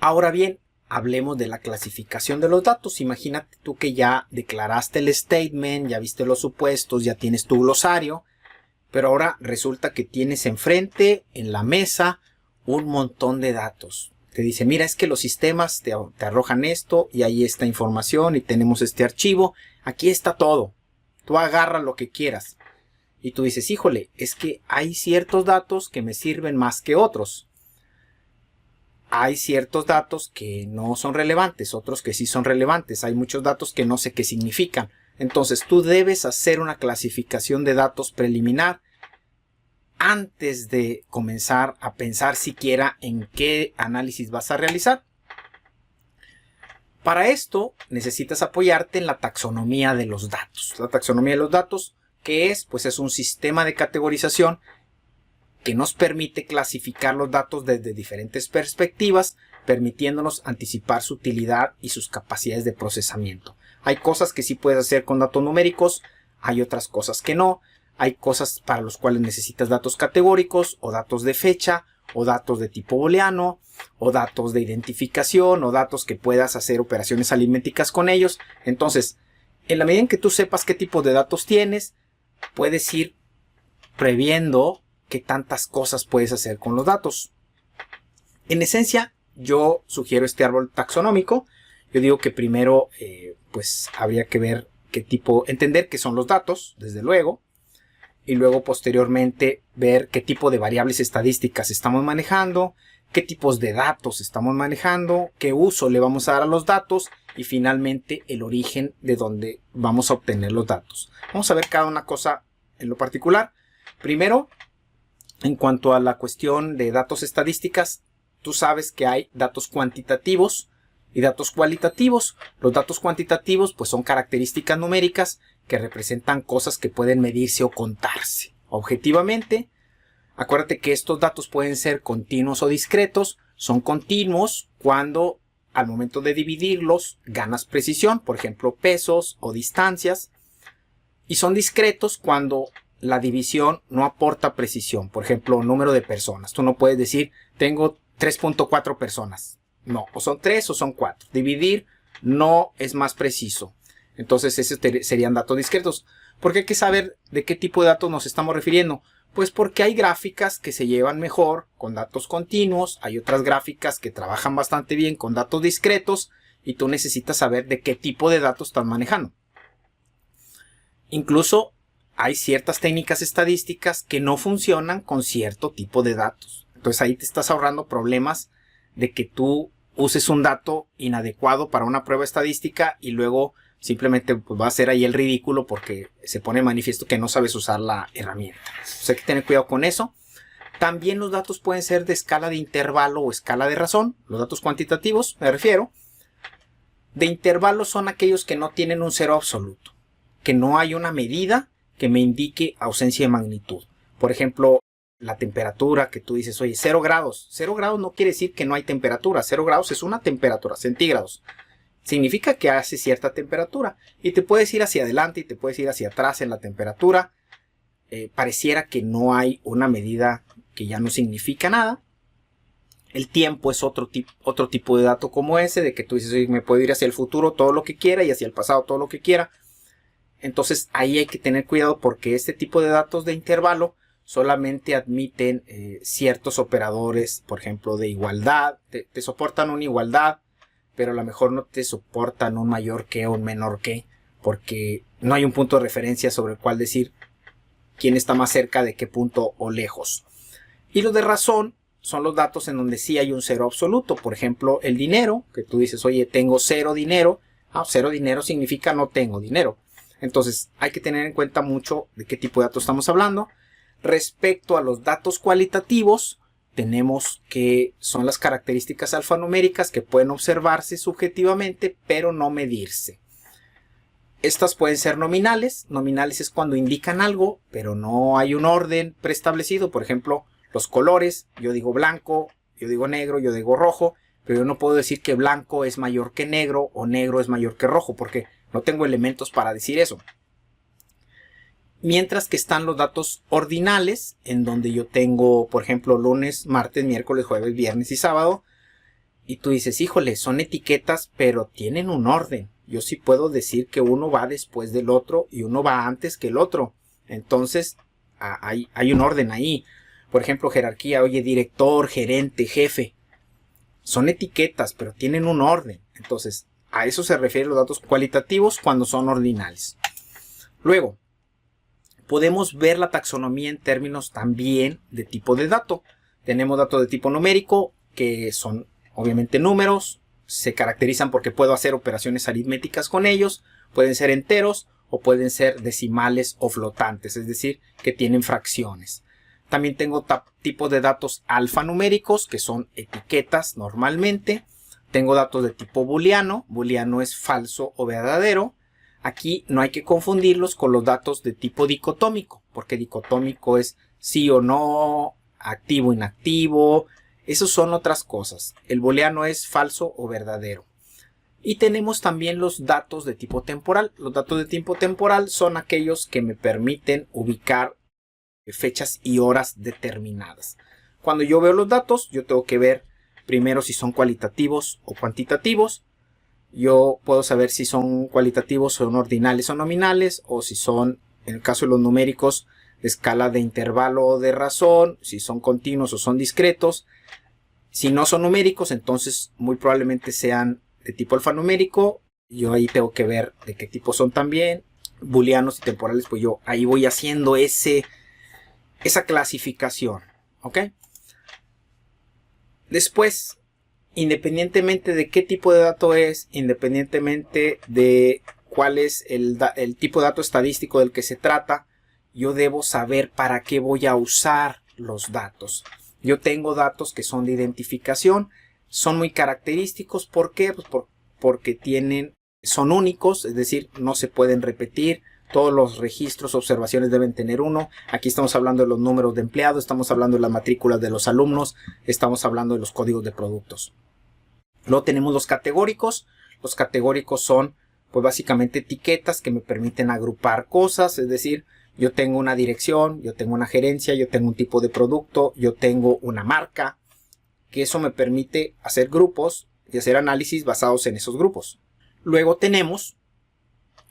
Ahora bien, hablemos de la clasificación de los datos. Imagínate tú que ya declaraste el statement, ya viste los supuestos, ya tienes tu glosario, pero ahora resulta que tienes enfrente, en la mesa, un montón de datos. Te dice, mira, es que los sistemas te arrojan esto y ahí está información y tenemos este archivo. Aquí está todo. Tú agarra lo que quieras. Y tú dices, híjole, es que hay ciertos datos que me sirven más que otros. Hay ciertos datos que no son relevantes, otros que sí son relevantes. Hay muchos datos que no sé qué significan. Entonces tú debes hacer una clasificación de datos preliminar antes de comenzar a pensar siquiera en qué análisis vas a realizar. Para esto necesitas apoyarte en la taxonomía de los datos. La taxonomía de los datos, ¿qué es? Pues es un sistema de categorización que nos permite clasificar los datos desde diferentes perspectivas, permitiéndonos anticipar su utilidad y sus capacidades de procesamiento. Hay cosas que sí puedes hacer con datos numéricos, hay otras cosas que no. Hay cosas para las cuales necesitas datos categóricos o datos de fecha o datos de tipo booleano o datos de identificación o datos que puedas hacer operaciones aritméticas con ellos. Entonces, en la medida en que tú sepas qué tipo de datos tienes, puedes ir previendo qué tantas cosas puedes hacer con los datos. En esencia, yo sugiero este árbol taxonómico. Yo digo que primero, pues habría que ver qué tipo, entender qué son los datos, desde luego. Y luego posteriormente ver qué tipo de variables estadísticas estamos manejando, qué tipos de datos estamos manejando, qué uso le vamos a dar a los datos y finalmente el origen de donde vamos a obtener los datos. Vamos a ver cada una cosa en lo particular. Primero, en cuanto a la cuestión de datos estadísticas, tú sabes que hay datos cuantitativos y datos cualitativos. Los datos cuantitativos pues son características numéricas que representan cosas que pueden medirse o contarse objetivamente. Acuérdate que estos datos pueden ser continuos o discretos. Son continuos cuando al momento de dividirlos ganas precisión, por ejemplo pesos o distancias. Y son discretos cuando la división no aporta precisión, por ejemplo número de personas. Tú no puedes decir tengo 3.4 personas. No, o son 3 o son 4. Dividir no es más preciso. Entonces esos serían datos discretos. ¿Por qué hay que saber de qué tipo de datos nos estamos refiriendo? Pues porque hay gráficas que se llevan mejor con datos continuos. Hay otras gráficas que trabajan bastante bien con datos discretos. Y tú necesitas saber de qué tipo de datos estás manejando. Incluso hay ciertas técnicas estadísticas que no funcionan con cierto tipo de datos. Entonces ahí te estás ahorrando problemas de que tú uses un dato inadecuado para una prueba estadística y luego simplemente pues, va a ser ahí el ridículo porque se pone de manifiesto que no sabes usar la herramienta. Entonces hay que tener cuidado con eso. También los datos pueden ser de escala de intervalo o escala de razón. Los datos cuantitativos, me refiero. De intervalo son aquellos que no tienen un cero absoluto. Que no hay una medida que me indique ausencia de magnitud. Por ejemplo, la temperatura que tú dices, oye, 0 grados. 0 grados no quiere decir que no hay temperatura. 0 grados es una temperatura, centígrados. Significa que hace cierta temperatura. Y te puedes ir hacia adelante y te puedes ir hacia atrás en la temperatura. Pareciera que no hay una medida que ya no significa nada. El tiempo es otro tipo de dato como ese, de que tú dices, oye, me puedo ir hacia el futuro todo lo que quiera y hacia el pasado todo lo que quiera. Entonces ahí hay que tener cuidado porque este tipo de datos de intervalo solamente admiten ciertos operadores, por ejemplo, de igualdad. Te soportan una igualdad, pero a lo mejor no te soportan un mayor que o un menor que, porque no hay un punto de referencia sobre el cual decir quién está más cerca de qué punto o lejos. Y los de razón son los datos en donde sí hay un cero absoluto. Por ejemplo, el dinero, que tú dices, oye, tengo cero dinero. Cero dinero significa no tengo dinero. Entonces hay que tener en cuenta mucho de qué tipo de datos estamos hablando. Respecto a los datos cualitativos, tenemos que son las características alfanuméricas que pueden observarse subjetivamente, pero no medirse. Estas pueden ser nominales. Nominales es cuando indican algo, pero no hay un orden preestablecido. Por ejemplo, los colores. Yo digo blanco, yo digo negro, yo digo rojo, pero yo no puedo decir que blanco es mayor que negro o negro es mayor que rojo, porque no tengo elementos para decir eso. Mientras que están los datos ordinales, en donde yo tengo, por ejemplo, lunes, martes, miércoles, jueves, viernes y sábado. Y tú dices, híjole, son etiquetas, pero tienen un orden. Yo sí puedo decir que uno va después del otro y uno va antes que el otro. Entonces, hay un orden ahí. Por ejemplo, jerarquía, oye, director, gerente, jefe. Son etiquetas, pero tienen un orden. Entonces, a eso se refieren los datos cualitativos cuando son ordinales. Luego, podemos ver la taxonomía en términos también de tipo de dato. Tenemos datos de tipo numérico, que son obviamente números. Se caracterizan porque puedo hacer operaciones aritméticas con ellos. Pueden ser enteros o pueden ser decimales o flotantes, es decir, que tienen fracciones. También tengo tipos de datos alfanuméricos, que son etiquetas normalmente. Tengo datos de tipo booleano. Booleano es falso o verdadero. Aquí no hay que confundirlos con los datos de tipo dicotómico, porque dicotómico es sí o no, activo o inactivo. Esas son otras cosas. El booleano es falso o verdadero. Y tenemos también los datos de tipo temporal. Los datos de tipo temporal son aquellos que me permiten ubicar fechas y horas determinadas. Cuando yo veo los datos, yo tengo que ver primero si son cualitativos o cuantitativos. Yo puedo saber si son cualitativos, son ordinales o nominales, o si son, en el caso de los numéricos, escala de intervalo o de razón, si son continuos o son discretos. Si no son numéricos, entonces muy probablemente sean de tipo alfanumérico. Yo ahí tengo que ver de qué tipo son también. Booleanos y temporales, pues yo ahí voy haciendo esa clasificación. ¿Ok? Después, independientemente de qué tipo de dato es, independientemente de cuál es el tipo de dato estadístico del que se trata, yo debo saber para qué voy a usar los datos. Yo tengo datos que son de identificación, son muy característicos. ¿Por qué? Pues porque son únicos, es decir, no se pueden repetir. Todos los registros, observaciones deben tener uno. Aquí estamos hablando de los números de empleados, estamos hablando de las matrículas de los alumnos, estamos hablando de los códigos de productos. Luego tenemos los categóricos. Los categóricos son, pues básicamente etiquetas que me permiten agrupar cosas, es decir, yo tengo una dirección, yo tengo una gerencia, yo tengo un tipo de producto, yo tengo una marca, que eso me permite hacer grupos y hacer análisis basados en esos grupos. Luego tenemos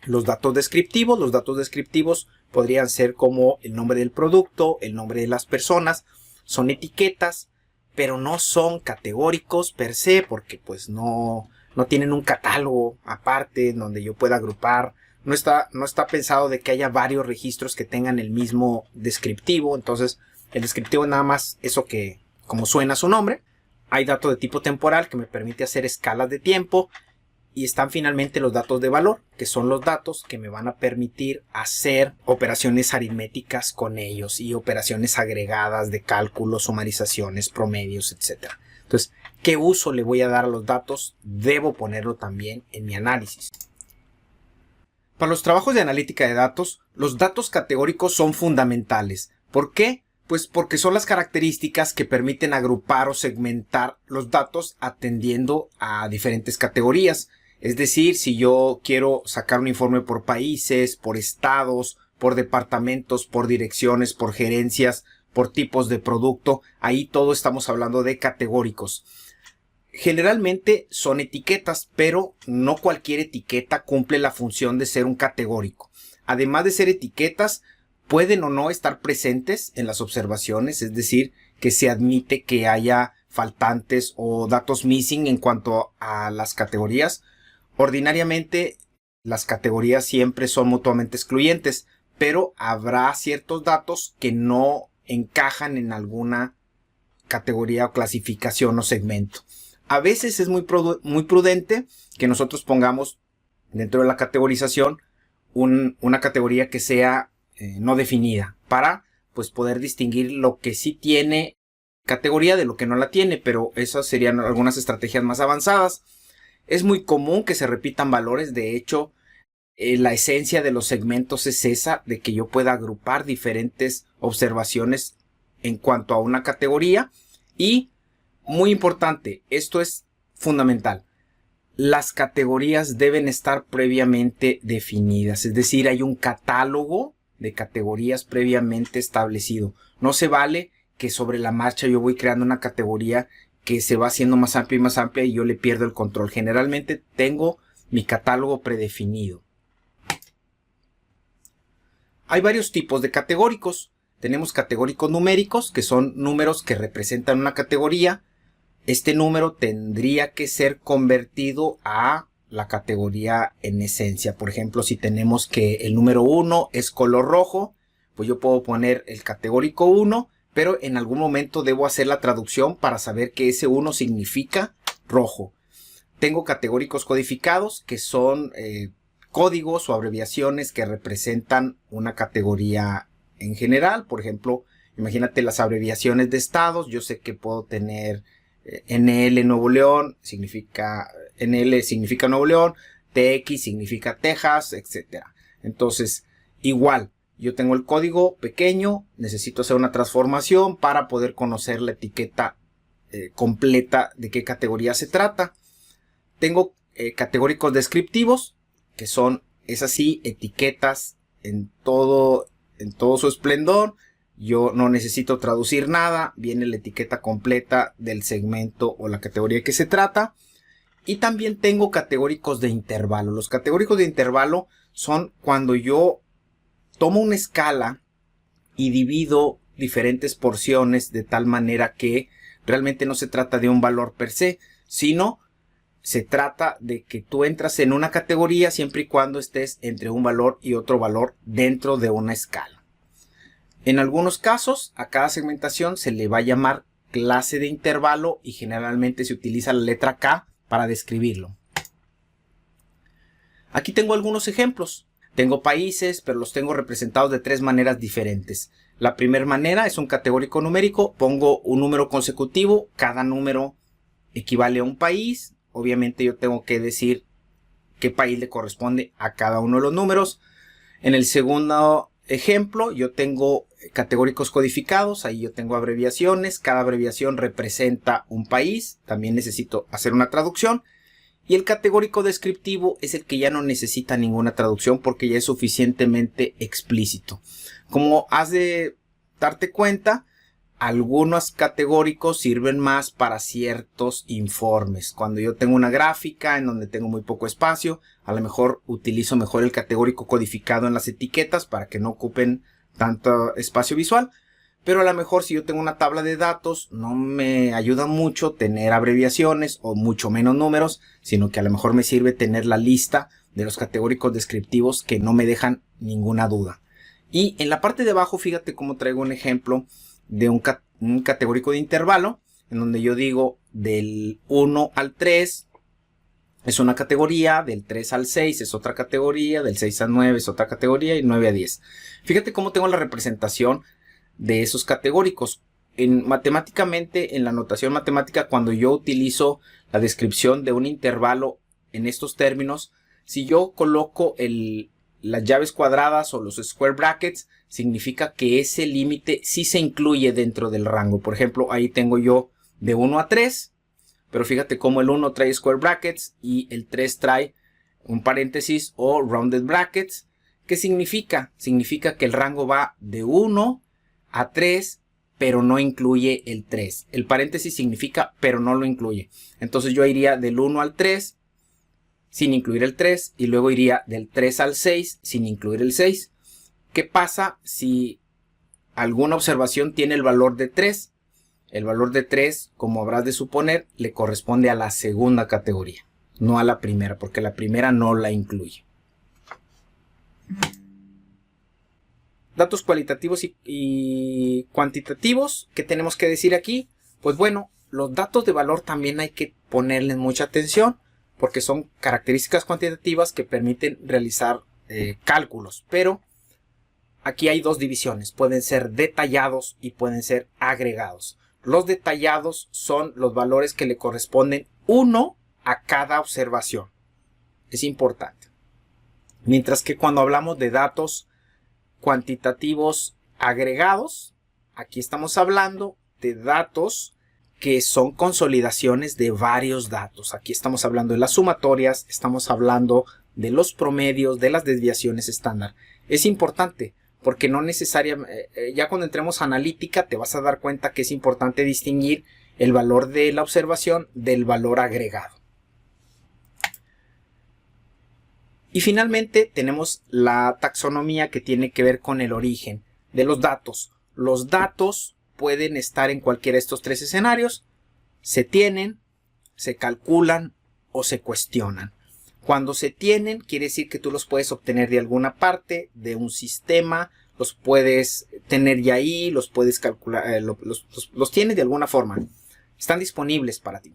los datos descriptivos. Los datos descriptivos podrían ser como el nombre del producto, el nombre de las personas. Son etiquetas, pero no son categóricos per se, porque pues no tienen un catálogo aparte en donde yo pueda agrupar. No está pensado de que haya varios registros que tengan el mismo descriptivo. Entonces el descriptivo es nada más eso que, como suena su nombre. Hay datos de tipo temporal que me permite hacer escalas de tiempo. Y están finalmente los datos de valor, que son los datos que me van a permitir hacer operaciones aritméticas con ellos y operaciones agregadas de cálculo, sumarizaciones, promedios, etc. Entonces, ¿qué uso le voy a dar a los datos? Debo ponerlo también en mi análisis. Para los trabajos de analítica de datos, los datos categóricos son fundamentales. ¿Por qué? Pues porque son las características que permiten agrupar o segmentar los datos atendiendo a diferentes categorías. Es decir, si yo quiero sacar un informe por países, por estados, por departamentos, por direcciones, por gerencias, por tipos de producto, ahí todo estamos hablando de categóricos. Generalmente son etiquetas, pero no cualquier etiqueta cumple la función de ser un categórico. Además de ser etiquetas, pueden o no estar presentes en las observaciones, es decir, que se admite que haya faltantes o datos missing en cuanto a las categorías. Ordinariamente, las categorías siempre son mutuamente excluyentes, pero habrá ciertos datos que no encajan en alguna categoría o clasificación o segmento. A veces es muy prudente que nosotros pongamos dentro de la categorización una categoría que sea no definida para pues poder distinguir lo que sí tiene categoría de lo que no la tiene, pero esas serían algunas estrategias más avanzadas. Es muy común que se repitan valores. De hecho, la esencia de los segmentos es esa, de que yo pueda agrupar diferentes observaciones en cuanto a una categoría. Y, muy importante, esto es fundamental, las categorías deben estar previamente definidas, es decir, hay un catálogo de categorías previamente establecido. No se vale que sobre la marcha yo voy creando una categoría que se va haciendo más amplia y yo le pierdo el control. Generalmente tengo mi catálogo predefinido. Hay varios tipos de categóricos. Tenemos categóricos numéricos, que son números que representan una categoría. Este número tendría que ser convertido a la categoría en esencia. Por ejemplo, si tenemos que el número 1 es color rojo, pues yo puedo poner el categórico 1, pero en algún momento debo hacer la traducción para saber que ese 1 significa rojo. Tengo categóricos codificados, que son códigos o abreviaciones que representan una categoría en general. Por ejemplo, imagínate las abreviaciones de estados. Yo sé que puedo tener NL Nuevo León, NL significa Nuevo León, TX significa Texas, etc. Entonces, igual, yo tengo el código pequeño, necesito hacer una transformación para poder conocer la etiqueta completa de qué categoría se trata. Tengo categóricos descriptivos, que son, es así, etiquetas en todo su esplendor. Yo no necesito traducir nada, viene la etiqueta completa del segmento o la categoría que se trata. Y también tengo categóricos de intervalo. Los categóricos de intervalo son cuando yo tomo una escala y divido diferentes porciones de tal manera que realmente no se trata de un valor per se, sino se trata de que tú entras en una categoría siempre y cuando estés entre un valor y otro valor dentro de una escala. En algunos casos, a cada segmentación se le va a llamar clase de intervalo y generalmente se utiliza la letra K para describirlo. Aquí tengo algunos ejemplos. Tengo países, pero los tengo representados de tres maneras diferentes. La primera manera es un categórico numérico. Pongo un número consecutivo. Cada número equivale a un país. Obviamente yo tengo que decir qué país le corresponde a cada uno de los números. En el segundo ejemplo, yo tengo categóricos codificados. Ahí yo tengo abreviaciones. Cada abreviación representa un país. También necesito hacer una traducción. Y el categórico descriptivo es el que ya no necesita ninguna traducción porque ya es suficientemente explícito. Como has de darte cuenta, algunos categóricos sirven más para ciertos informes. Cuando yo tengo una gráfica en donde tengo muy poco espacio, a lo mejor utilizo mejor el categórico codificado en las etiquetas para que no ocupen tanto espacio visual. Pero a lo mejor si yo tengo una tabla de datos, no me ayuda mucho tener abreviaciones o mucho menos números, sino que a lo mejor me sirve tener la lista de los categóricos descriptivos que no me dejan ninguna duda. Y en la parte de abajo, fíjate cómo traigo un ejemplo de un categórico de intervalo, en donde yo digo del 1 al 3 es una categoría, del 3 al 6 es otra categoría, del 6 al 9 es otra categoría y 9 a 10. Fíjate cómo tengo la representación de esos categóricos. Matemáticamente, en la notación matemática, cuando yo utilizo la descripción de un intervalo en estos términos, si yo coloco las llaves cuadradas o los square brackets, significa que ese límite sí se incluye dentro del rango. Por ejemplo, ahí tengo yo de 1 a 3, pero fíjate cómo el 1 trae square brackets y el 3 trae un paréntesis o rounded brackets. ¿Qué significa? Significa que el rango va de 1 a 3, pero no incluye el 3. El paréntesis significa, pero no lo incluye. Entonces yo iría del 1 al 3 sin incluir el 3 y luego iría del 3 al 6 sin incluir el 6. ¿Qué pasa si alguna observación tiene el valor de 3? El valor de 3, como habrás de suponer, le corresponde a la segunda categoría, no a la primera, porque la primera no la incluye. Datos cualitativos y cuantitativos. ¿Qué tenemos que decir aquí? Pues bueno, los datos de valor también hay que ponerles mucha atención porque son características cuantitativas que permiten realizar cálculos. Pero aquí hay dos divisiones. Pueden ser detallados y pueden ser agregados. Los detallados son los valores que le corresponden uno a cada observación. Es importante. Mientras que cuando hablamos de datos cuantitativos agregados, aquí estamos hablando de datos que son consolidaciones de varios datos. Aquí estamos hablando de las sumatorias, estamos hablando de los promedios, de las desviaciones estándar. Es importante porque no necesariamente, ya cuando entremos a analítica te vas a dar cuenta que es importante distinguir el valor de la observación del valor agregado. Y finalmente tenemos la taxonomía, que tiene que ver con el origen de los datos. Los datos pueden estar en cualquiera de estos tres escenarios: se tienen, se calculan o se cuestionan. Cuando se tienen, quiere decir que tú los puedes obtener de alguna parte, de un sistema, los puedes tener ya ahí, los puedes calcular, los tienes de alguna forma. Están disponibles para ti.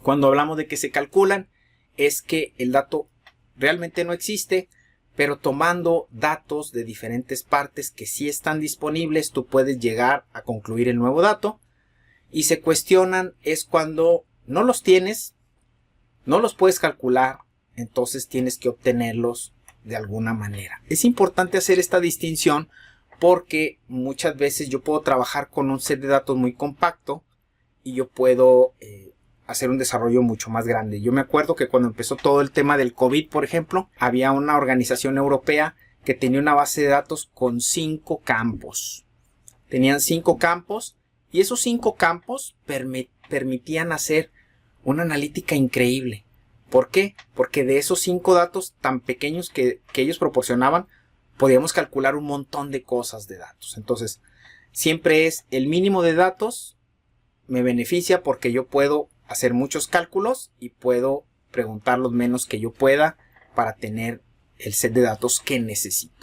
Cuando hablamos de que se calculan, es que el dato realmente no existe, pero tomando datos de diferentes partes que sí están disponibles, tú puedes llegar a concluir el nuevo dato. Y se cuestionan es cuando no los tienes, no los puedes calcular, entonces tienes que obtenerlos de alguna manera. Es importante hacer esta distinción porque muchas veces yo puedo trabajar con un set de datos muy compacto y yo puedo hacer un desarrollo mucho más grande. Yo me acuerdo que cuando empezó todo el tema del COVID, por ejemplo, había una organización europea que tenía una base de datos con 5 campos. Tenían 5 campos y esos 5 campos permitían hacer una analítica increíble. ¿Por qué? Porque de esos 5 datos tan pequeños que ellos proporcionaban, podíamos calcular un montón de cosas de datos. Entonces, siempre es el mínimo de datos me beneficia porque yo puedo hacer muchos cálculos y puedo preguntar los menos que yo pueda para tener el set de datos que necesito.